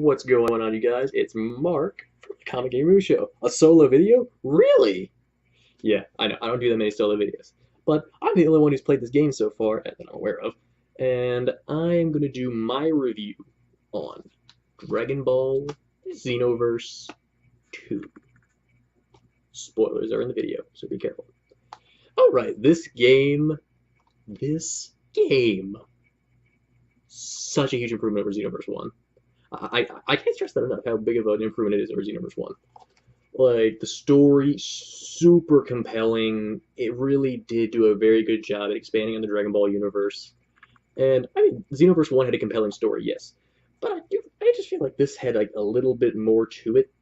What's going on, you guys? It's Mark from the Comic Game Review Show. A solo video? Really? Yeah, I know. I don't do that many solo videos. But I'm the only one who's played this game so far that I'm aware of. And I'm going to do my review on Dragon Ball Xenoverse 2. Spoilers are in the video, so be careful. Alright, this game, such a huge improvement over Xenoverse 1. I can't stress that enough, how big of an improvement it is over Xenoverse 1. Like, the story, super compelling. It really did do a very good job at expanding on the Dragon Ball universe. And, I mean, Xenoverse 1 had a compelling story, yes. But I just feel like this had, like, a little bit more to it.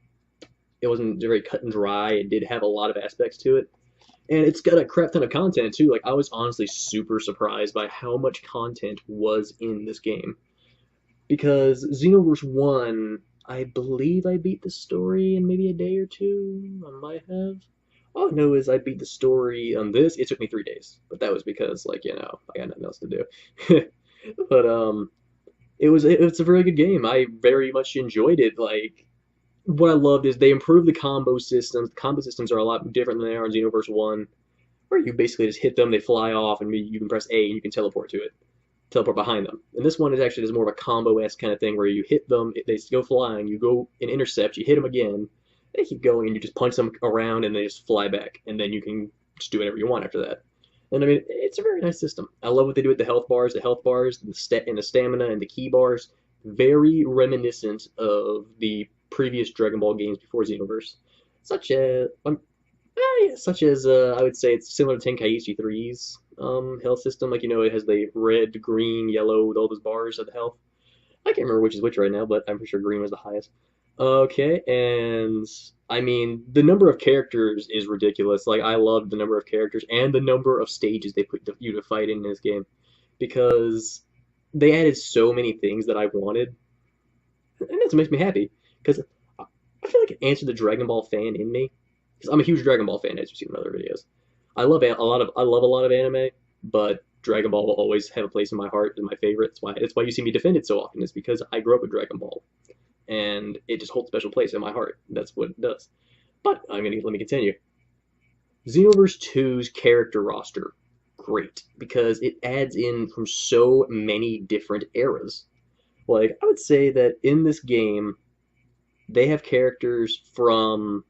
It wasn't very cut and dry. It did have a lot of aspects to it. And it's got a crap ton of content, too. Like, I was honestly super surprised by how much content was in this game. Because Xenoverse 1, I believe I beat the story in maybe a day or two. I might have. All I know is I beat the story on this. It took me 3 days. But that was because, like, I got nothing else to do. But, it's a very good game. I very much enjoyed it. Like, what I loved is they improved the combo systems. The combo systems are a lot different than they are in Xenoverse 1, where you basically just hit them, they fly off, and you can press A and you can teleport to it. Teleport behind them. And this one is actually just more of a combo-esque kind of thing where you hit them, they go flying, you go and intercept, you hit them again, they keep going, and you just punch them around and they just fly back. And then you can just do whatever you want after that. And I mean, it's a very nice system. I love what they do with the health bars, and the stamina and the key bars. Very reminiscent of the previous Dragon Ball games before Xenoverse. Such as, I would say it's similar to Tenkaichi 3's health system. Like, it has the red, green, yellow with all those bars of the health. I can't remember which is which right now, but I'm pretty sure green was the highest. Okay, and I mean, the number of characters is ridiculous. Like, I love the number of characters and the number of stages they put you to fight in this game. Because they added so many things that I wanted. And that makes me happy. Because I feel like it answered the Dragon Ball fan in me. Because I'm a huge Dragon Ball fan, as you've seen in other videos. I love a lot of anime, but Dragon Ball will always have a place in my heart as my favorite. That's why you see me defend it so often. Is because I grew up with Dragon Ball, and it just holds a special place in my heart. That's what it does. But let me continue. Xenoverse 2's character roster, great, because it adds in from so many different eras. Like, I would say that in this game, they have characters from.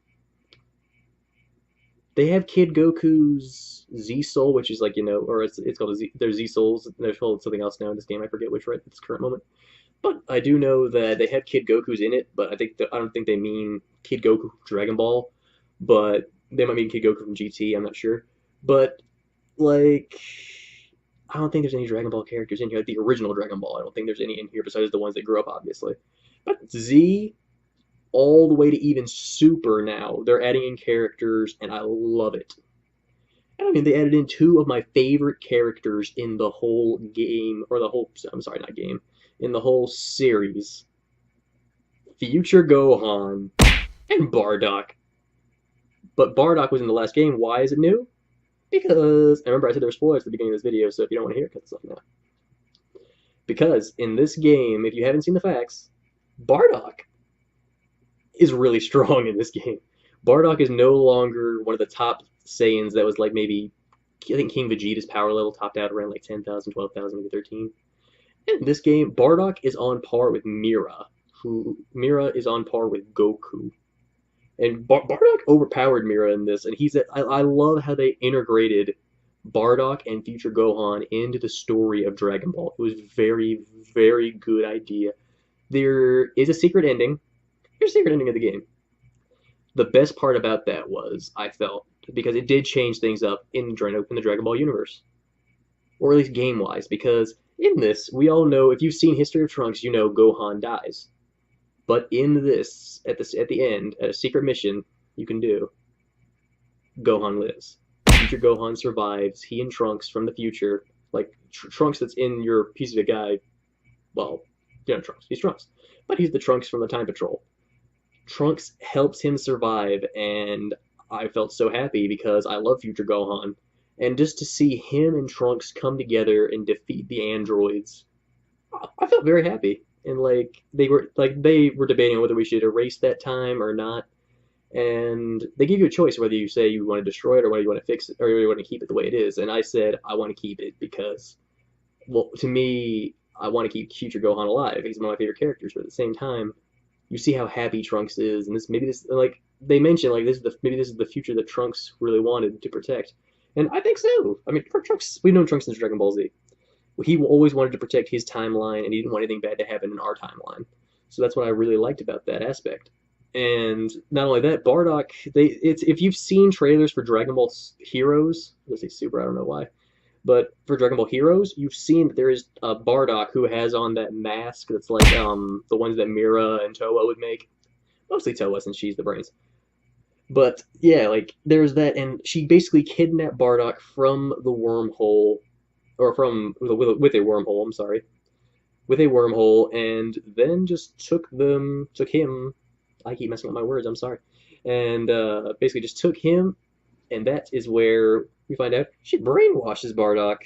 They have Kid Goku's Z Soul, which is like, or it's called there's Z Souls. They're called something else now in this game. I forget which right at this current moment. But I do know that they have Kid Goku's in it, but I don't think they mean Kid Goku from Dragon Ball, but they might mean Kid Goku from GT. I'm not sure. But like, I don't think there's any Dragon Ball characters in here. Like the original Dragon Ball, I don't think there's any in here besides the ones that grew up, obviously. But Z, all the way to even Super now. They're adding in characters, and I love it. And I mean, they added in 2 of my favorite characters in the whole game, I'm sorry, not game, in the whole series. Future Gohan and Bardock. But Bardock was in the last game. Why is it new? Because, I remember I said there were spoilers at the beginning of this video, so if you don't want to hear it, cut this off now. Because in this game, if you haven't seen the facts, Bardock is really strong in this game. Bardock is no longer one of the top Saiyans that was like maybe, I think King Vegeta's power level topped out around like 10,000, 12,000, maybe 13. In this game, Bardock is on par with Mira, Mira is on par with Goku. And Bardock overpowered Mira in this, and I love how they integrated Bardock and Future Gohan into the story of Dragon Ball. It was very, very good idea. There is a secret ending. Here's the secret ending of the game. The best part about that was, I felt, because it did change things up in the Dragon Ball universe. Or at least game-wise, because in this, we all know, if you've seen History of Trunks, you know Gohan dies. But in this, at the end, at a secret mission you can do, Gohan lives. Future Gohan survives. He and Trunks from the future, like Trunks that's in your piece of a guy, well, Trunks. He's Trunks. But he's the Trunks from the Time Patrol. Trunks helps him survive, and I felt so happy because I love Future Gohan. And just to see him and Trunks come together and defeat the androids, I felt very happy. and they were debating whether we should erase that time or not. And they give you a choice whether you say you want to destroy it or whether you want to fix it or whether you want to keep it the way it is. And I said I want to keep it because, well, to me, I want to keep Future Gohan alive. He's one of my favorite characters, but at the same time, you see how happy Trunks is, and this like they mentioned like this is the future that Trunks really wanted to protect, and I think so. I mean, for Trunks, we've known Trunks since Dragon Ball Z. He always wanted to protect his timeline, and he didn't want anything bad to happen in our timeline. So that's what I really liked about that aspect. And not only that, Bardock, it's if you've seen trailers for Dragon Ball Heroes, let's say Super, I don't know why, but for Dragon Ball Heroes, you've seen that there is a Bardock who has on that mask that's like the ones that Mira and Toa would make. Mostly Toa since she's the brains. But yeah, like there's that, and she basically kidnapped Bardock from the wormhole, or from with a wormhole. I'm sorry, with a wormhole, and then just took him. I keep messing up my words. I'm sorry, and basically just took him, and that is where we find out she brainwashes Bardock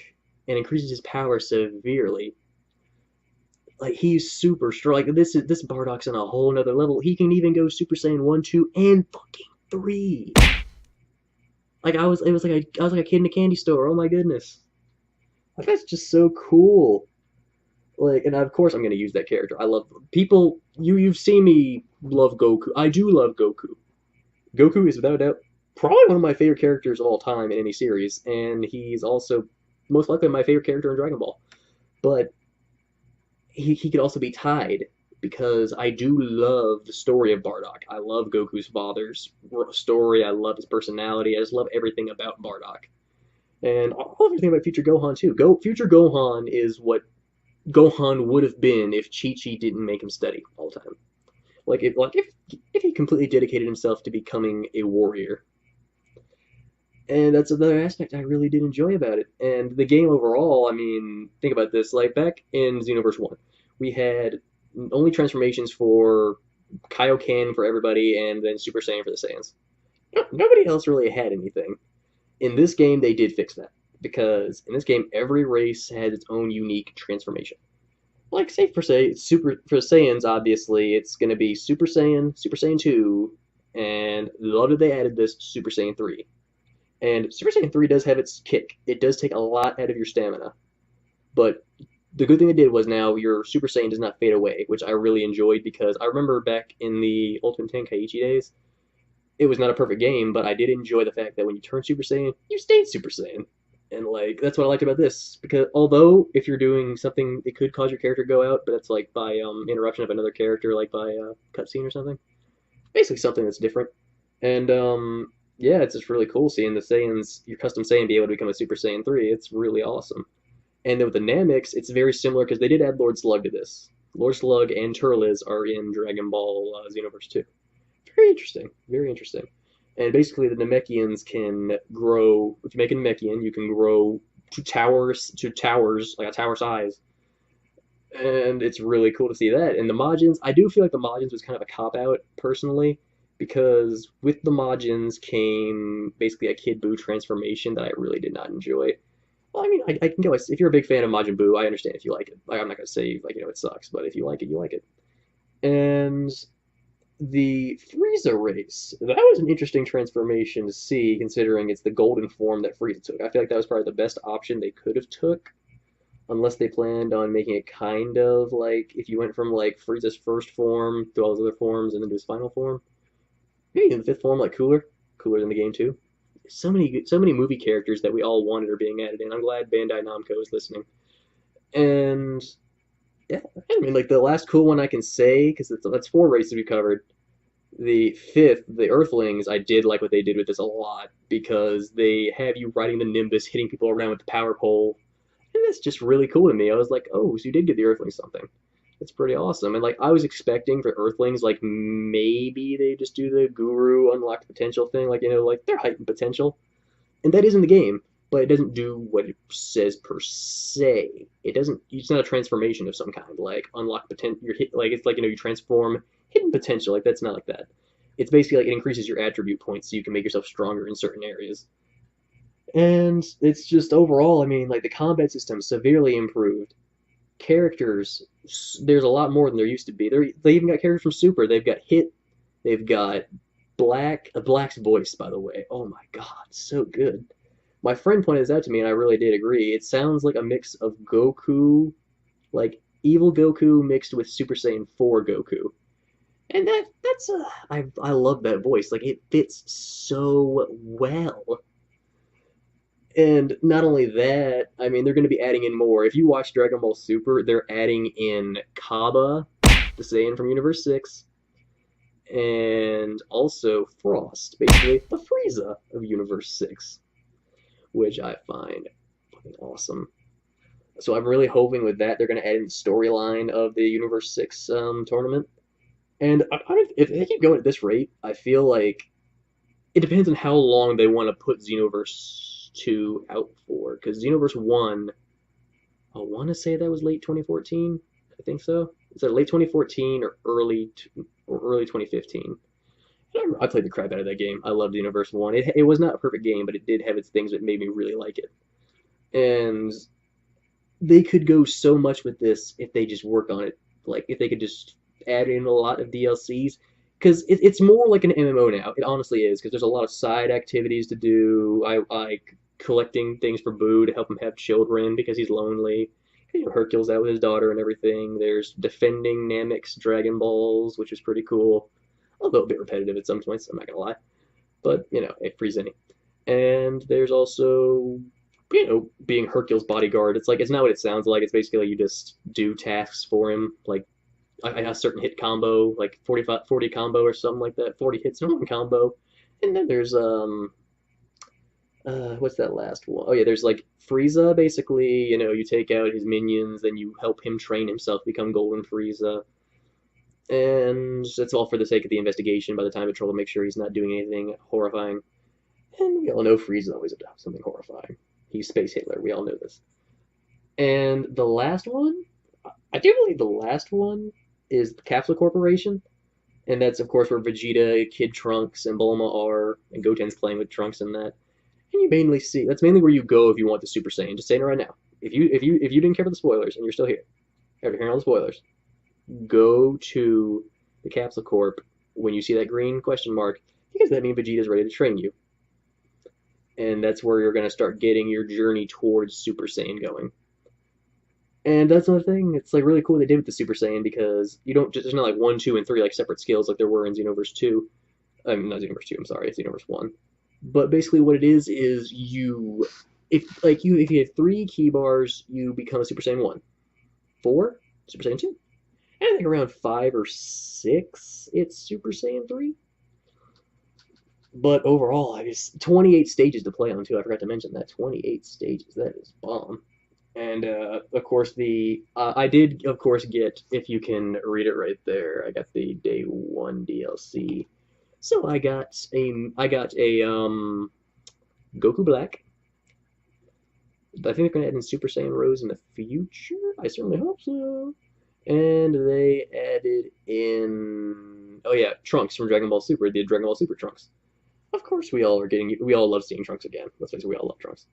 and increases his power severely. Like he's super strong. Like this Bardock's on a whole nother level. He can even go Super Saiyan 1, 2, and fucking 3. Like I was like a kid in a candy store. Oh my goodness. Like that's just so cool. Like, and of course I'm gonna use that character. I love people. You've seen me love Goku. I do love Goku. Goku is without a doubt probably one of my favorite characters of all time in any series, and he's also most likely my favorite character in Dragon Ball. But he could also be tied because I do love the story of Bardock. I love Goku's father's story. I love his personality. I just love everything about Bardock. And I love everything about Future Gohan too. Future Gohan is what Gohan would have been if Chi Chi didn't make him study all the time. If he completely dedicated himself to becoming a warrior. And that's another aspect I really did enjoy about it. And the game overall, I mean, think about this. Like back in Xenoverse 1, we had only transformations for Kaioken for everybody and then Super Saiyan for the Saiyans. Nobody else really had anything. In this game, they did fix that. Because in this game, every race has its own unique transformation. Like, say for Saiyans, obviously, it's going to be Super Saiyan 2, and later they added this Super Saiyan 3. And Super Saiyan 3 does have its kick. It does take a lot out of your stamina. But the good thing it did was now your Super Saiyan does not fade away, which I really enjoyed because I remember back in the Ultimate Tenkaichi days, it was not a perfect game, but I did enjoy the fact that when you turn Super Saiyan, you stayed Super Saiyan. And like that's what I liked about this because although if you're doing something, it could cause your character to go out, but it's like by interruption of another character, like by cutscene or something. Basically something that's different. And yeah, it's just really cool seeing the Saiyans, your custom Saiyan, be able to become a Super Saiyan 3. It's really awesome. And then with the Nameks, it's very similar because they did add Lord Slug to this. Lord Slug and Turles are in Dragon Ball Xenoverse 2. Very interesting. Very interesting. And basically, the Namekians can grow. If you make a Namekian, you can grow to towers, like a tower size. And it's really cool to see that. And the Majins, I do feel like the Majins was kind of a cop out, personally, because with the Majins came basically a Kid Buu transformation that I really did not enjoy. Well, I mean, I can go. If you're a big fan of Majin Buu, I understand if you like it. Like, I'm not gonna say like it sucks, but if you like it, you like it. And the Frieza race, that was an interesting transformation to see, considering it's the golden form that Frieza took. I feel like that was probably the best option they could have took, unless they planned on making it kind of like if you went from like Frieza's first form to all those other forms and then to his final form. Maybe in the fifth form, like cooler than the game too. So many movie characters that we all wanted are being added in. I'm glad Bandai Namco is listening. And yeah, I mean, like the last cool one I can say, because that's 4 races we covered. The fifth, the Earthlings, I did like what they did with this a lot because they have you riding the Nimbus, hitting people around with the power pole, and that's just really cool to me. I was like, oh, so you did give the Earthlings something. That's pretty awesome. And like I was expecting for Earthlings, like maybe they just do the Guru unlocked potential thing, like like their heightened potential, and that is in the game, but it doesn't do what it says per se. It doesn't. It's not a transformation of some kind, like unlock potential. You're hit like it's like you transform hidden potential. Like that's not like that. It's basically like it increases your attribute points so you can make yourself stronger in certain areas. And it's just overall, I mean, like the combat system severely improved. characters, there's a lot more than there used to be. They even got characters from Super. They've got Hit. They've got Black's voice, by the way. Oh my God, so good. My friend pointed this out to me, and I really did agree. It sounds like a mix of Goku, like evil Goku mixed with Super Saiyan 4 Goku. And I love that voice. Like it fits so well. And not only that, I mean they're going to be adding in more. If you watch Dragon Ball Super, they're adding in Kaba, the Saiyan from Universe 6, and also Frost, basically the Frieza of Universe 6, which I find fucking awesome. So I'm really hoping with that they're going to add in the storyline of the Universe 6 tournament. And if they keep going at this rate, I feel like it depends on how long they want to put Xenoverse 2 out for. Because Xenoverse 1, I want to say that was late 2014. I think so. It's either late 2014 or early 2015. I played the crap out of that game. I loved Xenoverse 1. It was not a perfect game, but it did have its things that made me really like it. And they could go so much with this if they just work on it. Like, if they could just add in a lot of DLCs. Because it's more like an MMO now. It honestly is, because there's a lot of side activities to do. I like collecting things for Boo to help him have children because he's lonely. You know, Hercule's out with his daughter and everything. There's defending Namek's Dragon Balls, which is pretty cool. Although a bit repetitive at some points, I'm not gonna lie. But, you know, it frees any. And there's also, you know, being Hercule's bodyguard. It's like, it's not what it sounds like. It's basically like you just do tasks for him, like a certain hit combo, like 40 combo or something like that, 40 hits in one combo. And then there's, what's that last one? Oh yeah, there's like Frieza, basically, you know, you take out his minions, then you help him train himself become Golden Frieza. And that's all for the sake of the investigation by the time patrol to make sure he's not doing anything horrifying. And we all know Frieza always adopts something horrifying. He's Space Hitler, we all know this. And the last one, I do believe the last one is the Capsule Corporation. And that's, of course, where Vegeta, Kid Trunks, and Bulma are, and Goten's playing with Trunks and that. And you mainly see, that's mainly where you go if you want the Super Saiyan. Just saying it right now. If you didn't care for the spoilers and you're still here, after hearing all the spoilers, go to the Capsule Corp when you see that green question mark, because that means Vegeta's ready to train you. And that's where you're going to start getting your journey towards Super Saiyan going. And that's another thing. It's like really cool they did with the Super Saiyan because you don't just there's not like 1, 2, and 3 like separate skills like there were in Xenoverse 2. I mean, not Xenoverse 2. I'm sorry, it's Xenoverse 1. But basically, what it is you if you have 3 key bars, you become a Super Saiyan 1. 4, Super Saiyan 2. And I think around 5 or 6, it's Super Saiyan 3. But overall, I guess 28 stages to play on too. I forgot to mention that 28 stages. That is bomb. And of course, I did of course get, if you can read it right there, I got the day 1 DLC. So I got a Goku Black. I think they're gonna add in Super Saiyan Rose in the future. I certainly hope so. And they added in, oh yeah, Trunks from Dragon Ball Super. The Dragon Ball Super Trunks. Of course, we all love seeing Trunks again. Let's face it, we all love Trunks.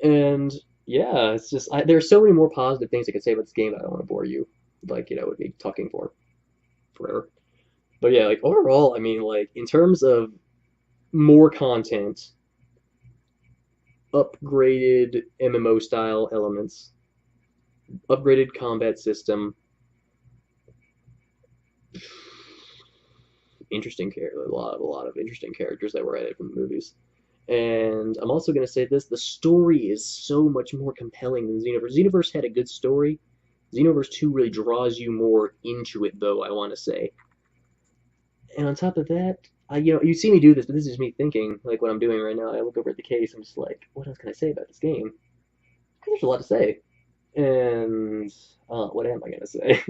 And yeah, it's just there's so many more positive things I could say about this game that I don't want to bore you, like, you know, with me talking for forever. But yeah, like overall, I mean, like in terms of more content, upgraded MMO style elements, upgraded combat system, interesting character, a lot of interesting characters that were added from the movies. And I'm also going to say this, the story is so much more compelling than Xenoverse. Xenoverse had a good story. Xenoverse 2 really draws you more into it, though, I want to say. And on top of that, you see me do this, but this is me thinking, like what I'm doing right now. I look over at the case, I'm just like, what else can I say about this game? Because there's a lot to say. And what am I going to say?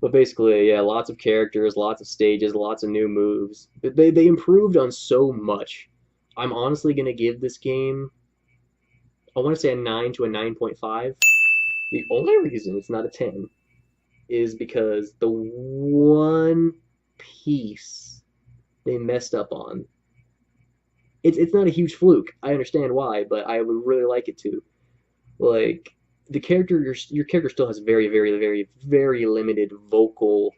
But basically, yeah, lots of characters, lots of stages, lots of new moves. They improved on so much. I'm honestly going to give this game, I want to say a 9 to a 9.5. The only reason it's not a 10 is because the one piece they messed up on. It's not a huge fluke. I understand why, but I would really like it to. Like, the character your character still has very very very very limited vocal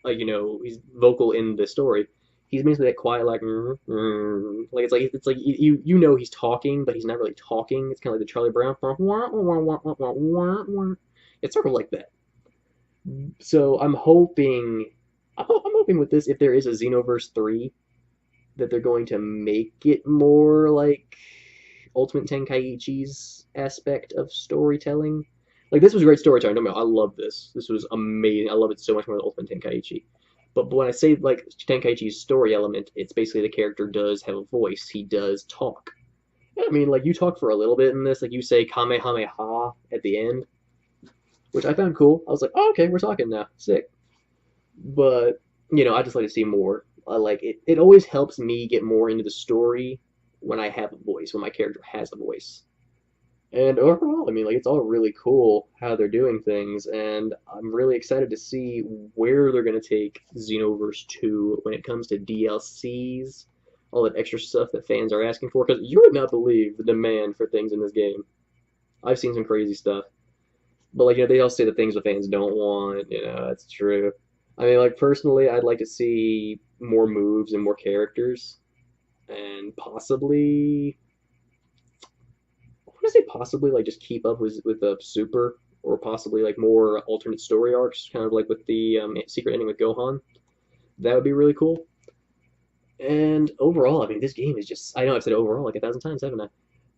he's vocal in the story. He's basically that quiet like it's like you know he's talking, but he's not really talking. It's kind of like the Charlie Brown. It's sort of like that. So I'm hoping with this, if there is a Xenoverse 3, that they're going to make it more like Ultimate Tenkaichi's aspect of storytelling. Like this was great storytelling. Don't get me wrong, I love this. This was amazing. I love it so much more than Ultimate Tenkaichi. But when I say like Tenkaichi's story element, it's basically the character does have a voice. He does talk. I mean, like you talk for a little bit in this. Like you say Kamehameha at the end, which I found cool. I was like, oh, okay, we're talking now. Sick. But I just like to see more. I like it. It always helps me get more into the story when I have a voice, when my character has a voice. And overall, I mean, like it's all really cool how they're doing things, and I'm really excited to see where they're gonna take Xenoverse 2 when it comes to DLCs, all that extra stuff that fans are asking for. Because you would not believe the demand for things in this game. I've seen some crazy stuff, but like they all say the things the fans don't want. That's true. I mean, like personally, I'd like to see more moves and more characters, and possibly I want to say possibly like just keep up with the Super, or possibly like more alternate story arcs, kind of like with the secret ending with Gohan. That would be really cool. And overall, I mean, this game is just—I know I've said overall like 1,000 times, haven't I?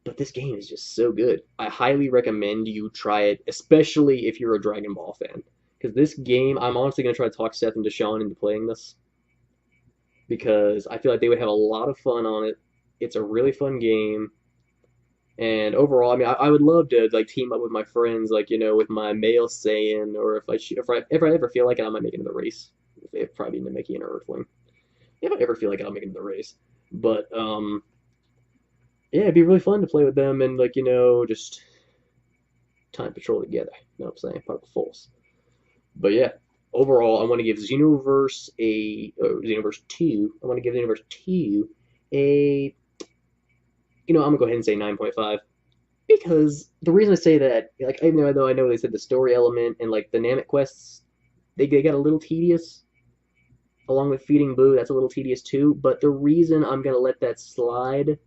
But this game is just so good. I highly recommend you try it, especially if you're a Dragon Ball fan. Because this game, I'm honestly gonna try to talk Seth and Deshaun into playing this because I feel like they would have a lot of fun on it. It's a really fun game. And overall, I mean, I would love to like team up with my friends, like with my male Saiyan, or if I ever feel like it, I might make it into the race. If probably into making an Earthling. If I ever feel like it, I'll make it into the race. But yeah, it'd be really fun to play with them and like just time patrol together. You know what I'm saying? Part of the force. But yeah, overall, I want to give Xenoverse 2. I want to give Xenoverse 2 a I'm gonna go ahead and say 9.5 because the reason I say that, like, even though I know they said the story element and like the Namek quests, they got a little tedious, along with feeding Boo, that's a little tedious too. But the reason I'm gonna let that slide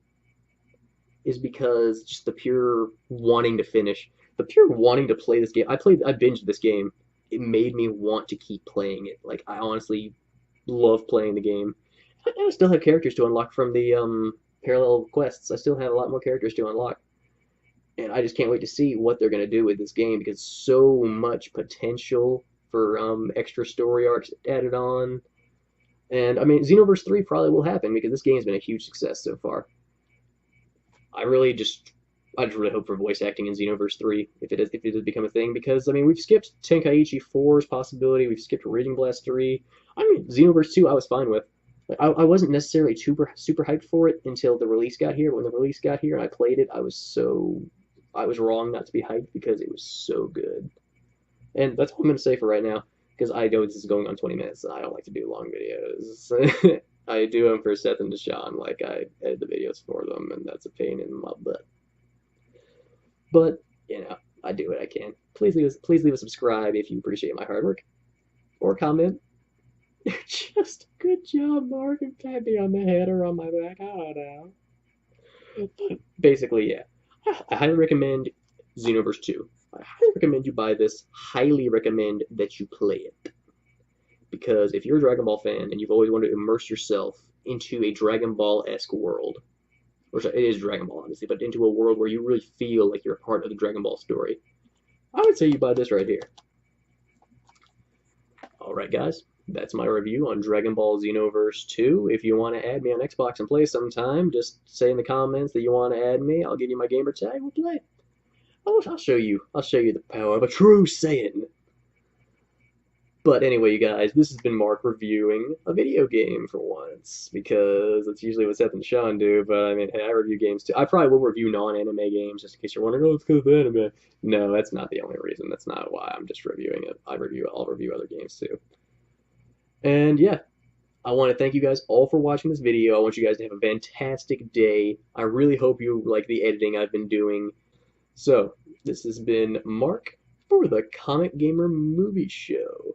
is because just the pure wanting to finish, the pure wanting to play this game. I binged this game. It made me want to keep playing it. Like I honestly love playing the game. I still have characters to unlock from the parallel quests. I still have a lot more characters to unlock. And I just can't wait to see what they're going to do with this game because so much potential for extra story arcs added on. And I mean, Xenoverse 3 probably will happen because this game's been a huge success so far. I just really hope for voice acting in Xenoverse 3 if it does become a thing because I mean we've skipped Tenkaichi 4's possibility, we've skipped Raging Blast 3. I mean Xenoverse 2 I was fine with. Like I wasn't necessarily super hyped for it until the release got here. But when the release got here and I played it, I was wrong not to be hyped because it was so good. And that's all I'm gonna say for right now because I know this is going on 20 minutes and I don't like to do long videos. I do them for Seth and Deshaun, like I edit the videos for them, and that's a pain in my butt. But I do what I can. Please leave a subscribe if you appreciate my hard work, or comment. Just good job, Mark, and pat me on the head or on my back. I don't know. But basically, yeah. I highly recommend Xenoverse 2. I highly recommend you buy this. Highly recommend that you play it. Because if you're a Dragon Ball fan and you've always wanted to immerse yourself into a Dragon Ball-esque world, or sorry, it is Dragon Ball, obviously, but into a world where you really feel like you're a part of the Dragon Ball story, I would say you buy this right here. Alright, guys. That's my review on Dragon Ball Xenoverse 2. If you want to add me on Xbox and play sometime, just say in the comments that you want to add me. I'll give you my gamer tag. We'll play. I'll show you. I'll show you the power of a true Saiyan. But anyway, you guys, this has been Mark reviewing a video game for once, because that's usually what Seth and Sean do, but I mean, hey, I review games too. I probably will review non-anime games, just in case you're wondering, oh, it's because of anime. No, that's not the only reason. That's not why I'm just reviewing it. I'll review other games too. And yeah, I want to thank you guys all for watching this video. I want you guys to have a fantastic day. I really hope you like the editing I've been doing. So, this has been Mark for the Comic Gamer Movie Show.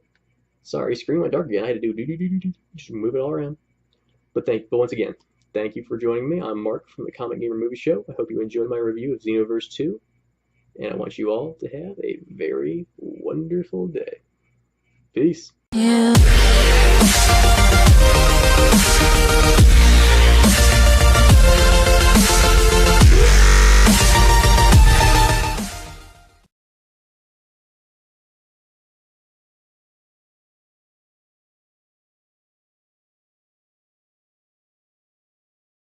Sorry, screen went dark again. I had to do just move it all around. But once again, thank you for joining me. I'm Mark from the Comic Gamer Movie Show. I hope you enjoyed my review of Xenoverse 2, and I want you all to have a very wonderful day. Peace. Yeah.